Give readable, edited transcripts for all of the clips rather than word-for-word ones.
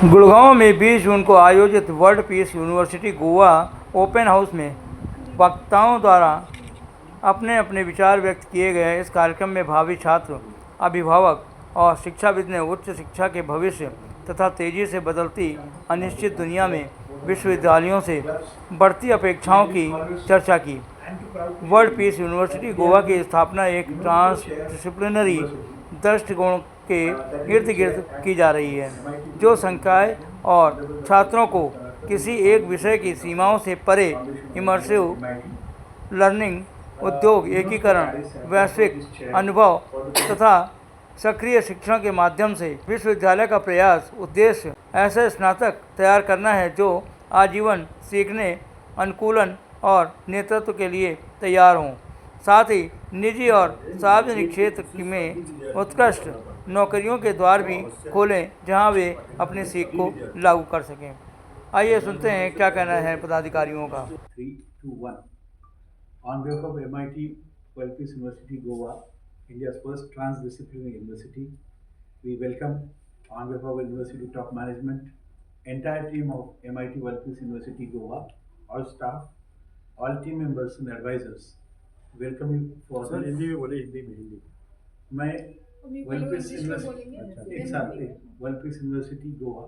गुड़गांव में 20 जून को आयोजित world peace university Goa open house में वक्ताओं द्वारा अपने अपने विचार व्यक्त किए गए। इस कार्यक्रम में भावी छात्र, अभिभावक और शिक्षाविद ने उच्च शिक्षा के भविष्य तथा तेजी से बदलती अनिश्चित दुनिया में विश्वविद्यालयों से बढ़ती अपेक्षाओं की चर्चा की। वर्ल्ड पीस यूनिवर्सिटी गोवा की स्थापना एक ट्रांसडिसिप्लिनरी दृष्टिकोण के इर्द गिर्द की जा रही है, जो संकाय और छात्रों को किसी एक विषय की सीमाओं से परे इमर्सिव लर्निंग, उद्योग एकीकरण, वैश्विक अनुभव तथा सक्रिय शिक्षण के माध्यम से विश्वविद्यालय का प्रयास उद्देश्य ऐसे स्नातक तैयार करना है जो आजीवन सीखने, अनुकूलन और नेतृत्व के लिए तैयार हों, साथ ही निजी और सार्वजनिक क्षेत्र में उत्कृष्ट नौकरियों के द्वार भी खोलें जहां वे अपनी सीख को लागू कर सकें। आइए सुनते हैं क्या कहना है पदाधिकारियों का। 3, 2, 1. On behalf of MIT Walpis University Goa, India's first transdisciplinary university, we welcome on behalf of university top management, entire team of MIT Walpis University Goa, all staff, all team members and advisors. Welcome you for sir Hindi में बोले, हिंदी में। मैं Walpis University Goa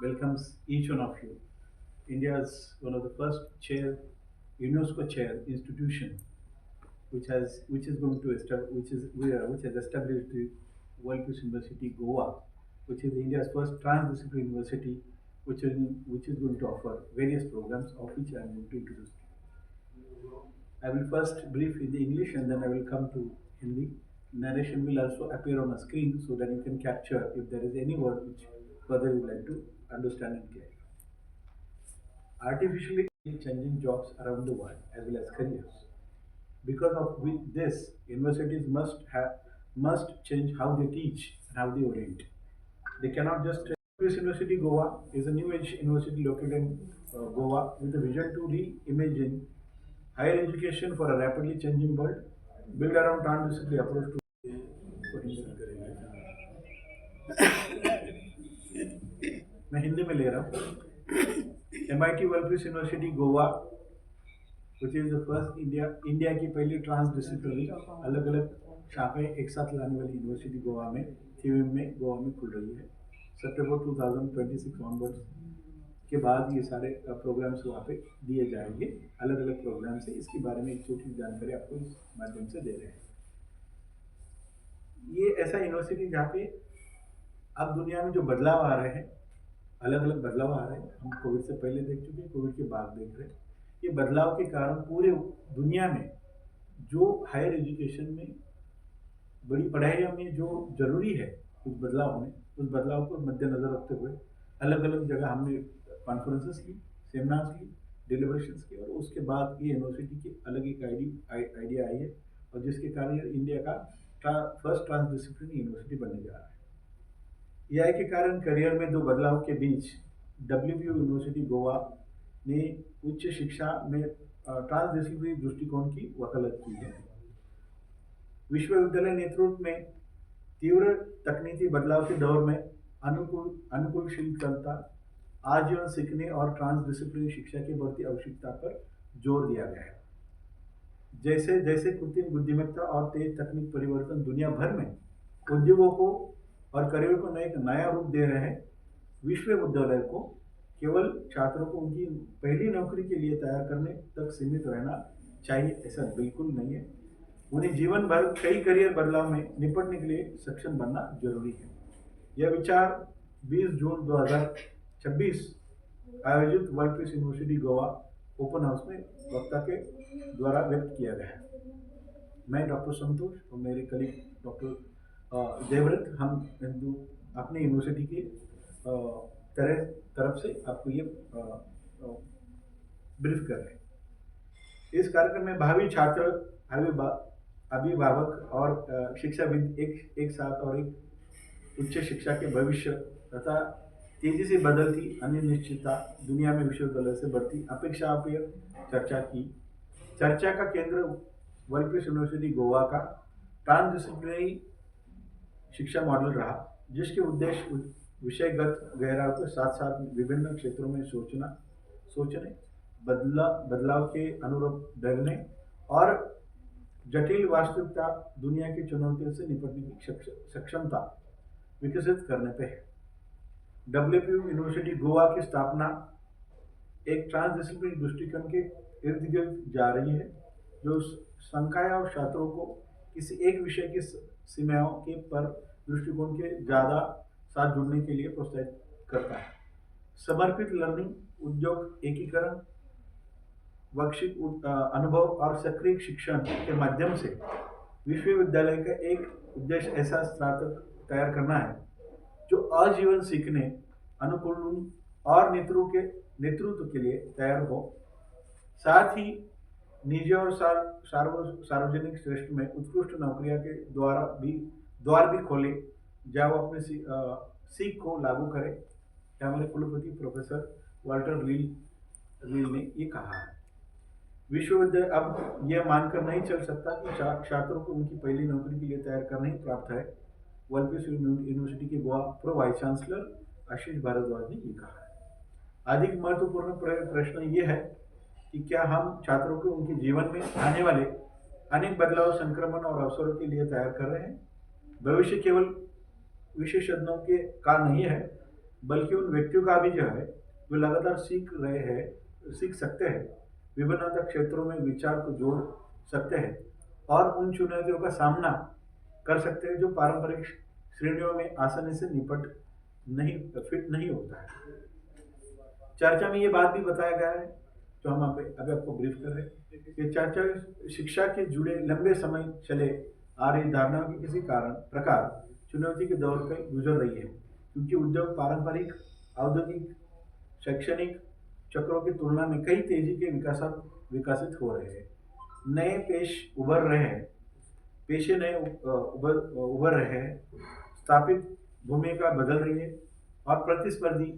welcomes each one of you. India's one of the first UNESCO chair institution, which has established the Walpis University Goa, which is India's first transdisciplinary university, which is going to offer various programs, of which I am going to introduce you. I will first brief in the English and then I will come to Hindi. Narration will also appear on a screen so that you can capture if there is any word which further you would like to understand and clarify. Artificially changing jobs around the world as well as careers. Because of this, universities must change how they teach and how they orient. They cannot just. Walpis University Goa is a new age university located in Goa with a vision to reimagine higher education for a rapidly changing world, build around transdisciplinary approach to. मैं हिंदी में ले रहा हूँ। MIT Walpis University Goa, which is the first India की पहली transdisciplinary अलग अलग शाखाएं एक साथ लाने वाली यूनिवर्सिटी गोवा में गोवा में खुल रही है। सितंबर 2026 ऑनवर्ड्स के बाद ये सारे प्रोग्राम्स वहाँ पे दिए जाएंगे। अलग अलग प्रोग्राम से इसके बारे में एक छोटी जानकारी आपको इस माध्यम से दे रहे हैं। ये ऐसा यूनिवर्सिटी जहाँ पे अब दुनिया में जो बदलाव आ रहे हैं, अलग अलग बदलाव आ रहे हैं, हम कोविड से पहले देख चुके हैं, कोविड के बाद देख रहे हैं। ये बदलाव के कारण पूरे दुनिया में जो हायर एजुकेशन में बड़ी पढ़ाई में जो जरूरी है कुछ बदलाव होने, उस बदलाव को मद्देनजर रखते हुए अलग अलग जगह हमने कॉन्फ्रेंसेस की, सेमिनार्स की, डिलीबरेशंस की, और उसके बाद ये यूनिवर्सिटी की अलग एक आइडिया आई है और जिसके कारण इंडिया का फर्स्ट ट्रांसडिसिप्लिनरी यूनिवर्सिटी बनने जा रहा है। AI के कारण करियर में दो बदलाव के बीच WPU यूनिवर्सिटी गोवा ने उच्च शिक्षा में ट्रांसडिसिप्लिनरी दृष्टिकोण की वकालत की है। विश्वविद्यालय नेतृत्व में तीव्र तकनीकी बदलाव के दौर में अनुकूलशीलता, आजीवन सीखने और ट्रांसडिसिप्लिनरी शिक्षा की बढ़ती आवश्यकता पर जोर दिया गया है। जैसे जैसे कृत्रिम बुद्धिमत्ता और तेज तकनीक परिवर्तन दुनिया भर में उद्योगों को और करियर को नया रूप दे रहे हैं, विश्वविद्यालय को केवल छात्रों को उनकी पहली नौकरी के लिए तैयार करने तक सीमित रहना चाहिए, ऐसा बिल्कुल नहीं है। उन्हें जीवन भर कई करियर बदलाव में निपटने के लिए सक्षम बनना जरूरी है। यह विचार 20 जून 2026 आयोजित world university Goa open house में वक्ता के द्वारा व्यक्त किया गया है। मैं डॉक्टर संतोष और मेरे कलीग डॉक्टर देवव्रत, हम अपने यूनिवर्सिटी की तरफ से आपको ये ब्रीफ कर रहे हैं। इस कार्यक्रम में भावी छात्र, अभिभावक और शिक्षाविद एक साथ और एक उच्च शिक्षा के भविष्य तथा तेजी से बदलती अनिश्चितता दुनिया में विश्वविद्यालय से बढ़ती अपेक्षाओं पर चर्चा का केंद्र वर्ल्ड यूनिवर्सिटी गोवा का ट्रांसडिसिप्लिनरी शिक्षा मॉडल रहा, जिसके उद्देश्य विषयगत गहराई के साथ साथ विभिन्न क्षेत्रों में सोचने, बदलाव के अनुरूप ढलने और जटिल वास्तविकता दुनिया की चुनौतियों से निपटने की सक्षमता विकसित करने पे है। WPU यूनिवर्सिटी गोवा की स्थापना एक ट्रांसडिसिप्लिनरी दृष्टिकोण के इर्द गिर्द जा रही है, जो संकाय और छात्रों को किसी एक विषय की सीमाओं के पर दृष्टिकोण के ज़्यादा साथ जुड़ने के लिए प्रोत्साहित करता है। समर्पित लर्निंग, उद्योग एकीकरण, वैश्विक अनुभव और सक्रिय शिक्षण के माध्यम से विश्वविद्यालय का एक उद्देश्य ऐसा स्नातक तैयार करना है जो आजीवन सीखने, अनुकूलन और नेतृत्व के लिए तैयार हो। साथ ही निजी और सार्वजनिक श्रेष्ठ में उत्कृष्ट नौकरियां के द्वार भी खोले, जहाँ वो अपने सीख को लागू करें। हमारे कुलपति प्रोफेसर वाल्टर रील ने ये कहा है। विश्वविद्यालय अब यह मानकर नहीं चल सकता कि छात्रों को उनकी पहली नौकरी के लिए तैयार करना ही प्राप्त है। वर्ल्ड यूनिवर्सिटी के गोवा प्रो वाइस चांसलर आशीष भारद्वाज ने ये कहा है। अधिक महत्वपूर्ण प्रश्न ये है कि क्या हम छात्रों को उनके जीवन में आने वाले अनेक बदलाव, संक्रमण और अवसरों के लिए तैयार कर रहे हैं। भविष्य केवल विशेषज्ञों के का नहीं है, बल्कि उन व्यक्तियों का भी जो है वो लगातार सीख सकते हैं, विभिन्न क्षेत्रों में विचार को जोड़ सकते हैं और उन चुनौतियों का सामना कर सकते हैं जो पारंपरिक श्रेणियों में आसानी से फिट नहीं होता है। चर्चा में ये बात भी बताया गया है, जो हम अभी आपको ब्रीफ कर रहे हैं, कि चर्चा शिक्षा के जुड़े लंबे समय चले आ रही धारणाओं की किसी प्रकार चुनौती के दौर पर गुजर रही है, क्योंकि उद्योग पारंपरिक औद्योगिक शैक्षणिक चक्रों की तुलना में कई तेजी के विकसित हो रहे हैं। नए पेशे उभर रहे हैं, स्थापित भूमिका बदल रही है और प्रतिस्पर्धी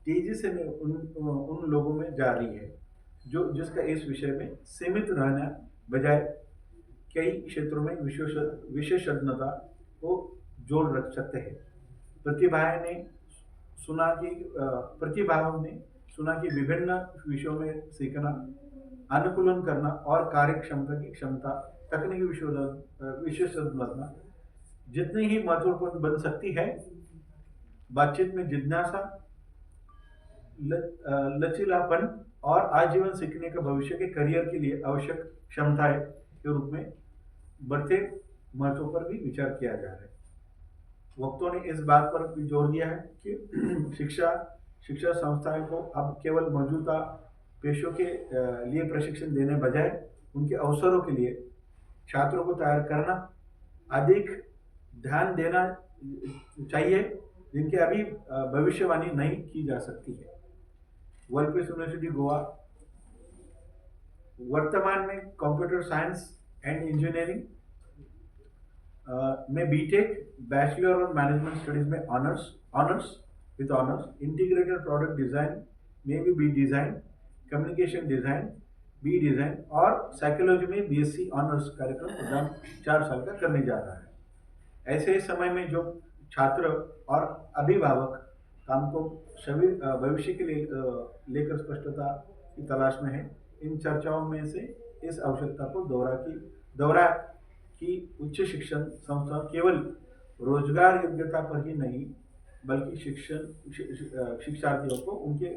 तेजी से उन लोगों में जा रही है जिसका इस विषय में सीमित रहना बजाय कई क्षेत्रों में विशेषज्ञता को जोड़ रख सकते हैं। प्रतिभाओं ने सुना कि विभिन्न विषयों में सीखना, अनुकूलन करना और कार्य क्षमता तकनीकी विशेषज्ञता जितनी ही महत्वपूर्ण बन सकती है। बातचीत में जिज्ञासा, लचीलापन और आजीवन सीखने का भविष्य के करियर के लिए आवश्यक क्षमताएं के रूप में बढ़ते महत्व पर भी विचार किया जा रहा है। वक्तों ने इस बात पर भी जोर दिया है कि शिक्षा संस्थाएं को अब केवल मौजूदा पेशों के लिए प्रशिक्षण देने बजाय उनके अवसरों के लिए छात्रों को तैयार करना अधिक ध्यान देना चाहिए, जिनकी अभी भविष्यवाणी नहीं की जा सकती है। वर्ल्ड यूनिवर्सिटी गोवा वर्तमान में कंप्यूटर साइंस एंड इंजीनियरिंग में बीटेक, बैचलर और मैनेजमेंट स्टडीज में ऑनर्स, इंटीग्रेटेड प्रोडक्ट डिजाइन में भी B design, communication design B design और साइकोलॉजी में बीएससी ऑनर्स कार्यक्रम प्रदान 4 साल का करने जा रहा है। ऐसे समय में जो छात्र और अभिभावक काम को सभी भविष्य के लिए लेकर स्पष्टता की तलाश में है, इन चर्चाओं में से इस आवश्यकता को दोहरा कि उच्च शिक्षण संस्था केवल रोजगार योग्यता पर ही नहीं, बल्कि शिक्षार्थियों को उनके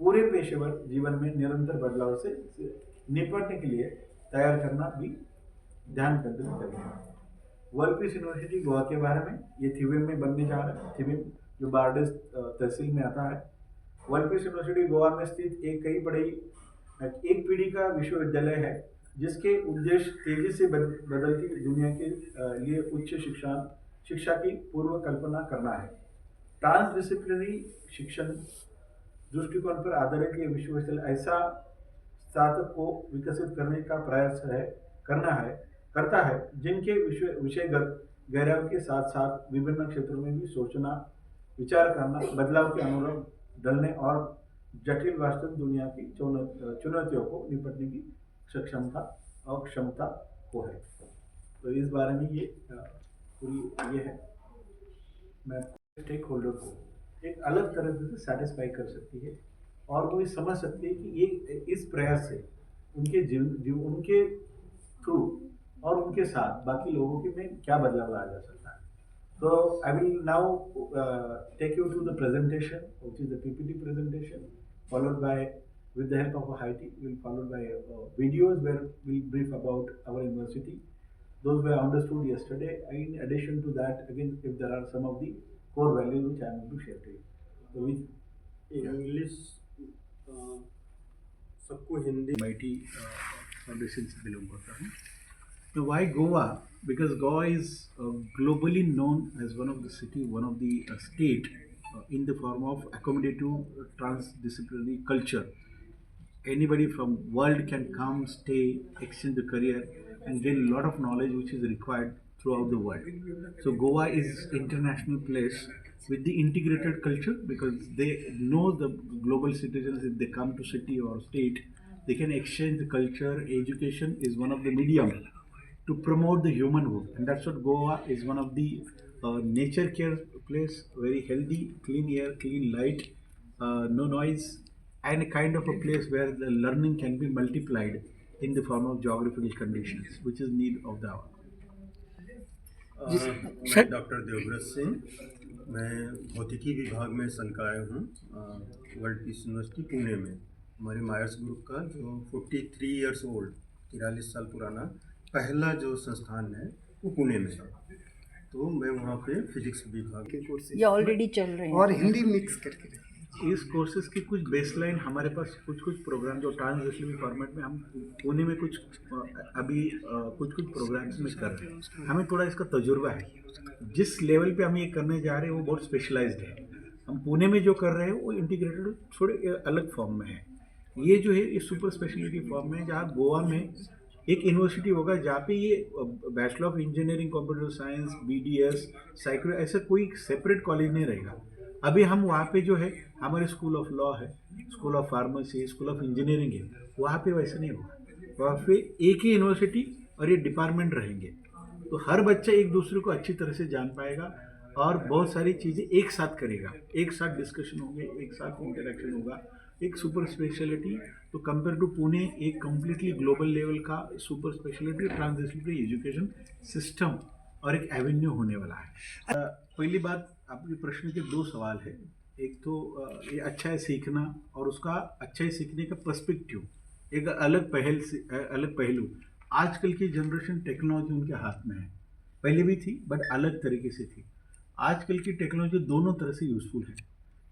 पूरे पेशेवर जीवन में निरंतर बदलाव से निपटने के लिए तैयार करना भी ध्यान केंद्रित करेगा। वर्ल्ड पीस यूनिवर्सिटी गोवा के बारे में ये थिविम में बनने जा रहा है, थिविम जो बारडेस तहसील में आता है। वर्ल्ड पीस यूनिवर्सिटी गोवा में स्थित एक पीढ़ी का विश्वविद्यालय है, जिसके उद्देश्य तेजी से बदलती दुनिया के लिए उच्च शिक्षा की पूर्व कल्पना करना है। ट्रांसडिसिप्लिनरी शिक्षण दृष्टिकोण पर आधारित ये विश्वविद्यालय ऐसा स्नातक को विकसित करने का प्रयास करता है जिनके विषयगत गहराई के साथ साथ विभिन्न क्षेत्रों में भी सोचना, विचार करना, बदलाव के अनुरूप ढलने और जटिल वास्तविक दुनिया की चुनौतियों को निपटने की क्षमता को है। तो इस बारे में ये पूरी ये है। मैं स्टेक होल्डर को एक अलग तरह से सेटिस्फाई कर सकती है, और वो ये समझ सकती है कि ये इस प्रयास से उनके उनके थ्रू और उनके साथ बाकी लोगों के में क्या बदलाव लाया जा सकता है. So I will now take you to the presentation, which is the PPT presentation, followed by, with the help of a Haiti, will followed by videos where we'll brief about our university. Those were understood yesterday. In addition to that, again, if there are some of the core values which I am going to share to you. So English सबको Hindi MIT Foundation से belong करता हूँ. Now, why Goa? Because Goa is globally known as one of the state in the form of accommodative transdisciplinary culture. Anybody from world can come, stay, exchange the career, and gain a lot of knowledge which is required throughout the world. So Goa is international place with the integrated culture, because they know the global citizens, if they come to city or state, they can exchange the culture. Education is one of the medium to promote the humanhood, and that's what Goa is one of the nature care place, very healthy, clean air, clean light, no noise, and a kind of a place where the learning can be multiplied in the form of geographical conditions, which is need of the hour. मैं doctor Devvrat Singh, मैं भौतिकी विभाग में संकाय हूँ world peace university Pune में. हमारे Myers group का जो 43 ईयर्स ओल्ड 43 साल पुराना पहला जो संस्थान है वो पुणे में है. तो मैं वहाँ पे फिजिक्स विभाग के कोर्सेज ये ऑलरेडी चल रहे हैं और हिंदी मिक्स करके रखें. इस कोर्सेज की कुछ बेसलाइन हमारे पास कुछ प्रोग्राम जो ट्रांसलेशनल फॉर्मेट में हम पुणे में कुछ अभी कुछ प्रोग्राम्स में कर रहे हैं. हमें थोड़ा इसका तजुर्बा है. जिस लेवल पे हम ये करने जा रहे हैं वो बहुत स्पेशलाइज्ड है. हम पुणे में जो कर रहे हैं वो इंटीग्रेटेड थोड़े अलग फॉर्म में है. ये जो है ये सुपर स्पेशलिटी फॉर्म में, जहाँ गोवा में एक यूनिवर्सिटी होगा जहाँ पे ये bachelor of engineering, computer science, BDS, psycho, ऐसा कोई सेपरेट कॉलेज नहीं रहेगा. अभी हम वहाँ पे जो है हमारे स्कूल ऑफ लॉ है, school of pharmacy, school of engineering है, वहाँ पे वैसे नहीं होगा. वहाँ पे एक ही यूनिवर्सिटी और ये डिपार्टमेंट रहेंगे. तो हर बच्चा एक दूसरे को अच्छी तरह से जान पाएगा और बहुत सारी चीज़ें एक साथ करेगा, एक साथ डिस्कशन होंगे, एक साथ इंटरेक्शन होगा. एक सुपर स्पेशलिटी, तो कंपेयर टू पुणे एक कम्प्लीटली ग्लोबल लेवल का super speciality transdisciplinary education system और एक एवेन्यू होने वाला है. पहली बात, आपके प्रश्न के दो सवाल है. एक तो ये अच्छा है सीखना और उसका अच्छा है सीखने का पर्सपेक्टिव, एक अलग पहलू. आजकल की जनरेशन टेक्नोलॉजी उनके हाथ में है, पहले भी थी बट अलग तरीके से थी. आजकल की टेक्नोलॉजी दोनों तरह से यूज़फुल है.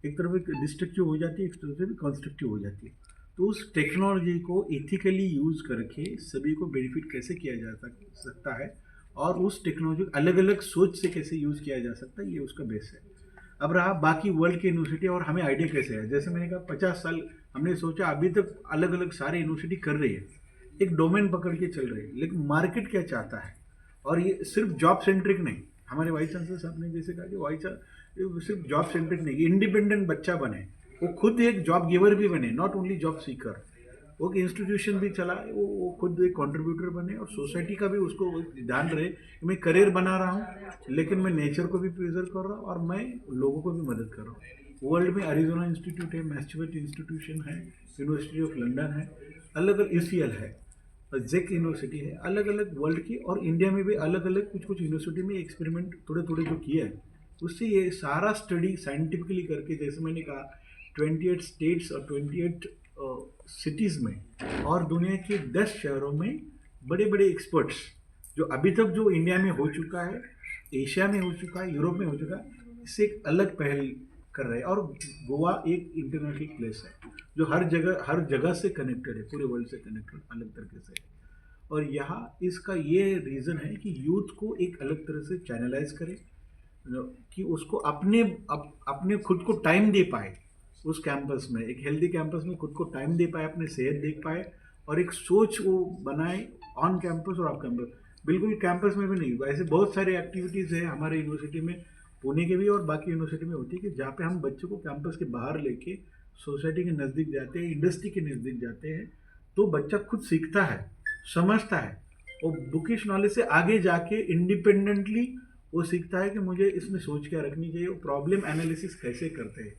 एक तरफ एक डिस्ट्रक्टिव हो जाती है, एक तरफ से भी कंस्ट्रक्टिव हो जाती है. तो उस टेक्नोलॉजी को एथिकली यूज़ करके सभी को बेनिफिट कैसे किया जा सकता है और उस टेक्नोलॉजी को अलग अलग सोच से कैसे यूज़ किया जा सकता है, ये उसका बेस है. अब रहा बाकी वर्ल्ड की यूनिवर्सिटी और हमें आइडिया कैसे है. जैसे मैंने कहा 50 साल हमने सोचा, अभी तक अलग अलग सारे यूनिवर्सिटी कर रही है, एक डोमेन पकड़ के चल रही है, लेकिन मार्केट क्या चाहता है. और ये सिर्फ जॉब सेंट्रिक नहीं, हमारे वाइस चांसलर साहब ने जैसे कहा कि सिर्फ जॉब सेंट्रिक नहीं, इंडिपेंडेंट बच्चा बने, वो खुद एक जॉब गिवर भी बने, नॉट ओनली जॉब सीकर. वो इंस्टीट्यूशन भी चलाए, वो खुद एक कंट्रीब्यूटर बने और सोसाइटी का भी उसको ध्यान रहे कि मैं करियर बना रहा हूँ लेकिन मैं नेचर को भी प्रिजर्व कर रहा हूँ और मैं लोगों को भी मदद कर रहा हूँ. वर्ल्ड में अरिजोना इंस्टीट्यूट है, मैसाचुसेट्स इंस्टीट्यूशन है, यूनिवर्सिटी ऑफ लंदन है, अलग अलग UCL है, जेक यूनिवर्सिटी है, अलग अलग वर्ल्ड की. और इंडिया में भी अलग अलग कुछ यूनिवर्सिटी में एक्सपेरिमेंट थोड़े जो किया है, उससे ये सारा स्टडी साइंटिफिकली करके, जैसे मैंने कहा 28 स्टेट्स और 28 सिटीज़ में और दुनिया के 10 शहरों में बड़े बड़े एक्सपर्ट्स जो अभी तक जो इंडिया में हो चुका है, एशिया में हो चुका है, यूरोप में हो चुका है, इससे एक अलग पहल कर रहे हैं. और गोवा एक इंटरनेशनल प्लेस है जो हर जगह से कनेक्टेड है, पूरे वर्ल्ड से कनेक्टेड अलग तरीके से. और यहाँ इसका ये रीज़न है कि यूथ को एक अलग तरह से चैनलाइज करें कि उसको अपने खुद को टाइम दे पाए उस कैंपस में, एक हेल्दी कैंपस में खुद को टाइम दे पाए, अपने सेहत देख पाए और एक सोच वो बनाए ऑन कैंपस और ऑफ कैंपस. बिल्कुल कैंपस में भी नहीं, वैसे बहुत सारे एक्टिविटीज़ है हमारे यूनिवर्सिटी में, पुणे के भी और बाकी यूनिवर्सिटी में होती है कि जहाँ पे हम बच्चों को कैंपस के बाहर लेके सोसाइटी के नज़दीक जाते हैं, इंडस्ट्री के नज़दीक जाते हैं, तो बच्चा खुद सीखता है, समझता है और बुकिश नॉलेज से आगे जाके इंडिपेंडेंटली वो सीखता है कि मुझे इसमें सोच क्या रखनी चाहिए, प्रॉब्लम एनालिसिस कैसे करते हैं,